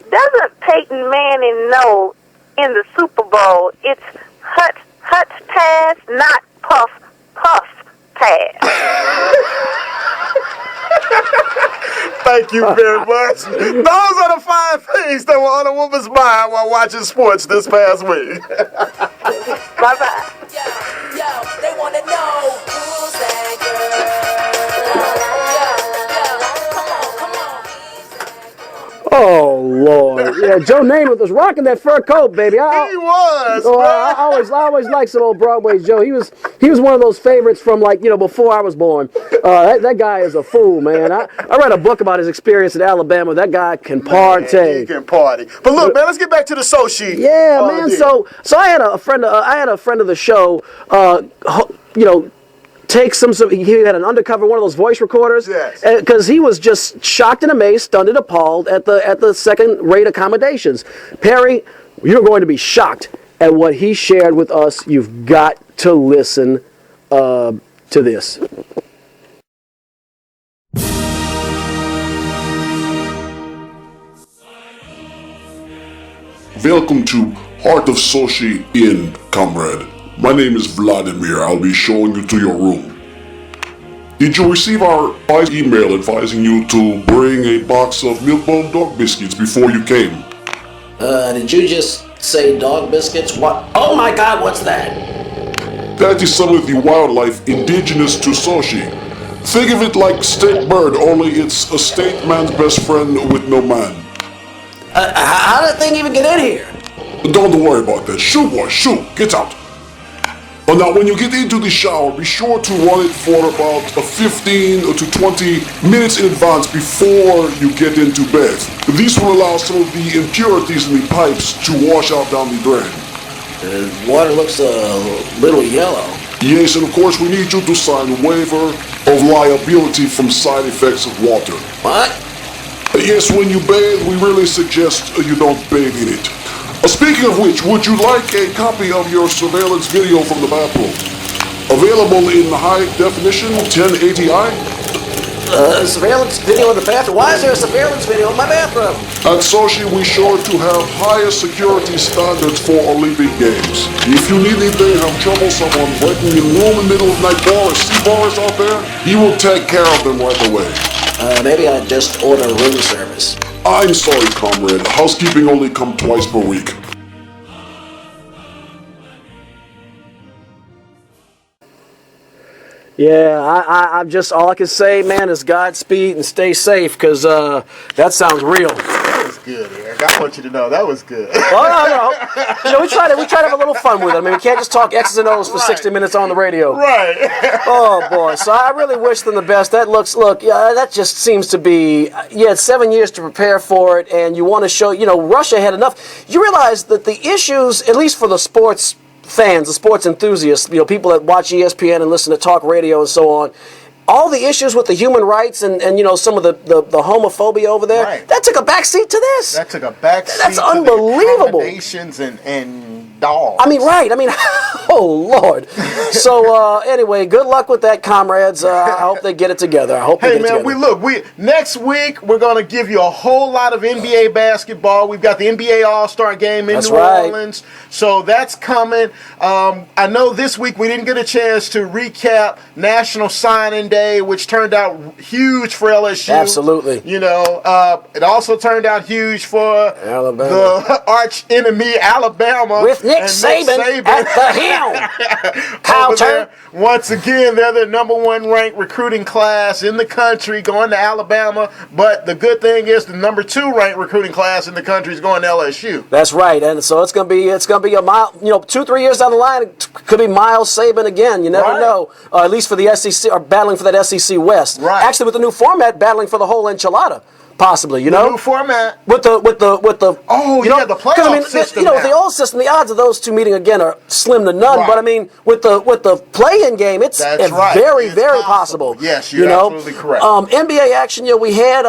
Doesn't Peyton Manning know in the Super Bowl it's Hutch pass, not Puff pass? Thank you very much. Those are the 5 things that were on a woman's mind while watching sports this past week. Bye-bye. Yo, they wanna know who's that girl. Come on. Oh, Lord. Yeah, Joe Namath was rocking that fur coat, baby. He was, I man. always liked some old Broadway Joe. He was one of those favorites from, like, before I was born. That guy is a fool, man. I read a book about his experience in Alabama. That guy can party. Man, he can party. But look, man, let's get back to the Sochi. Yeah, man. Deal. So I had a friend of the show, take he had an undercover one of those voice recorders, yes, because he was just shocked and amazed, stunned and appalled at the second-rate accommodations. Perry, you're going to be shocked at what he shared with us. You've got to listen to this. Welcome to Heart of Sochi Inn, comrade. My name is Vladimir. I'll be showing you to your room. Did you receive our email advising you to bring a box of milk-bone dog biscuits before you came? Did you just say dog biscuits? What? Oh my God, what's that? That is some of the wildlife indigenous to Sochi. Think of it like state bird, only it's a state man's best friend with no man. How did that thing even get in here? Don't worry about that. Shoo, boy, shoo, get out. Oh, now, when you get into the shower, be sure to run it for about 15 to 20 minutes in advance before you get into bed. This will allow some of the impurities in the pipes to wash out down the drain. The water looks a little yellow. Yes, and of course we need you to sign a waiver of liability from side effects of water. What? Yes, when you bathe, we really suggest you don't bathe in it. Speaking of which, would you like a copy of your surveillance video from the bathroom? Available in high definition, 1080i? Surveillance video in the bathroom? Why is there a surveillance video in my bathroom? At Sochi, we're sure to have highest security standards for Olympic Games. If you need anything, have trouble, someone breaking in room in the middle of the night, bars out there, he will take care of them right away. Maybe I'd just order room service. I'm sorry, comrade. Housekeeping only come twice per week. Yeah, I'm just, all I can say, man, is Godspeed and stay safe, because that sounds real. That was good, Eric. I want you to know that was good. Well, no. We try to have a little fun with it. I mean, we can't just talk X's and O's for 60 minutes on the radio. Right. Oh, boy. So I really wish them the best. That that just seems to be, it's 7 years to prepare for it, and you want to show, Russia had enough. You realize that the issues, at least for the sports fans, the sports enthusiasts, people that watch ESPN and listen to talk radio and so on, all the issues with the human rights and some of the homophobia over there, that took a back seat to this. That took a back seat. That's to unbelievable. The accommodations and dogs. I mean, right. I mean, oh, Lord. So, anyway, good luck with that, comrades. I hope they get it together. I hope they Hey, get it man, together. next week, we're going to give you a whole lot of NBA basketball. We've got the NBA All-Star Game in New Orleans. So that's coming. I know this week we didn't get a chance to recap National Signing Day, which turned out huge for LSU. Absolutely. You know, it also turned out huge for the arch enemy Alabama. With Nick Saban at the helm. Kyle Turner. Once again, they're the number one ranked recruiting class in the country going to Alabama. But the good thing is the number 2 ranked recruiting class in the country is going to LSU. That's right. And so it's going to be a mile, 2-3 years down the line, it could be Miles Saban again. You never know. At least for the SEC, or battling for that SEC West. Right. Actually, with the new format, battling for the whole enchilada. Possibly, The new format. With the the playoff system. with the old system, the odds of those two meeting again are slim to none. Right. But I mean, with the play-in game, it's very, very possible. Yes, you're absolutely correct. NBA action. We had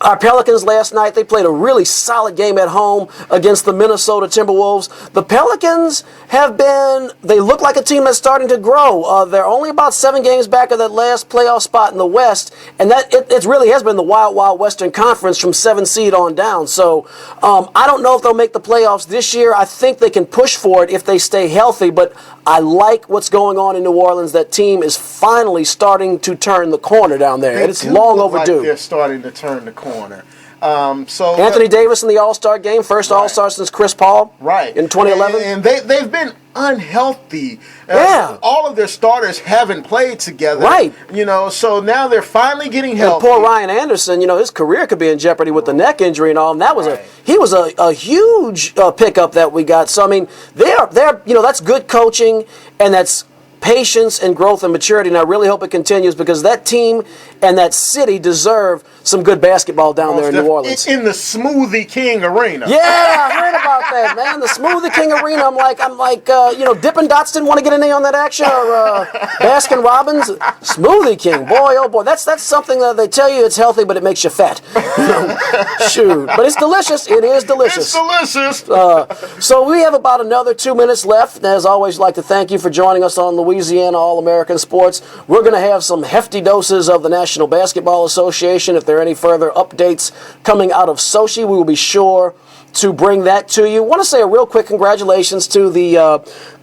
our Pelicans last night. They played a really solid game at home against the Minnesota Timberwolves. The Pelicans they look like a team that's starting to grow. They're only about 7 games back of that last playoff spot in the West, and that it really has been the Wild Wild Western Conference from 7 seed on down. So I don't know if they'll make the playoffs this year. I think they can push for it if they stay healthy, but I like what's going on in New Orleans. That team is finally starting to turn the corner down there, and it's long overdue. Like they're starting to turn the corner. So Anthony Davis in the All-Star game, first All-Star since Chris Paul, in 2011. And they've been unhealthy. All of their starters haven't played together. Right. So now they're finally getting healthy. And poor Ryan Anderson, his career could be in jeopardy with the neck injury and all. And that was he was a huge pickup that we got. So I mean, they're that's good coaching, and that's patience and growth and maturity, and I really hope it continues because that team and that city deserve some good basketball down there in New Orleans. In the Smoothie King Arena. Yeah, I heard about that, man. The Smoothie King Arena. I'm like, Dippin' Dots didn't want to get any on that action, or Baskin Robbins. Smoothie King, boy, oh boy, that's something that they tell you it's healthy, but it makes you fat. Shoot, but it's delicious. It is delicious. It's delicious. So we have about another 2 minutes left. And as always, I'd like to thank you for joining us on Louisiana All American Sports. We're going to have some hefty doses of the National Basketball Association. If there are any further updates coming out of Sochi, we will be sure to bring that to you. I want to say a real quick congratulations to the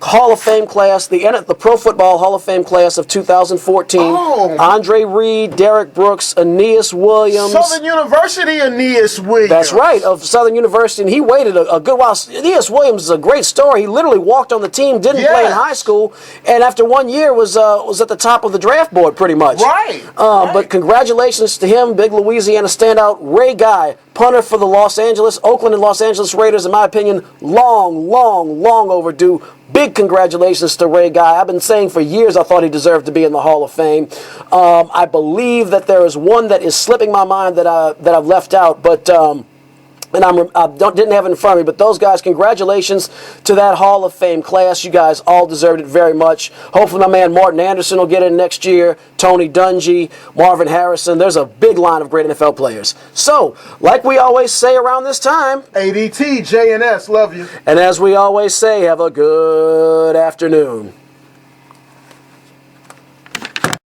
Hall of Fame class, the Pro Football Hall of Fame class of 2014. Andre Reed, Derek Brooks, Aeneas Williams. Southern University Aeneas Williams. That's right, of Southern University, and he waited a good while. Aeneas Williams is a great story. He literally walked on the team, didn't play in high school, and after 1 year was at the top of the draft board pretty much. Right. But congratulations to him, big Louisiana standout. Ray Guy, punter for the Oakland and Los Angeles Raiders, in my opinion, long overdue. Big congratulations to Ray Guy. I've been saying for years I thought he deserved to be in the Hall of Fame. I believe that there is one that is slipping my mind that I've left out, but and I didn't have it in front of me, but those guys, congratulations to that Hall of Fame class. You guys all deserved it very much. Hopefully my man Martin Anderson will get in next year, Tony Dungy, Marvin Harrison. There's a big line of great NFL players. So, like we always say around this time, ADT, JNS, love you. And as we always say, have a good afternoon.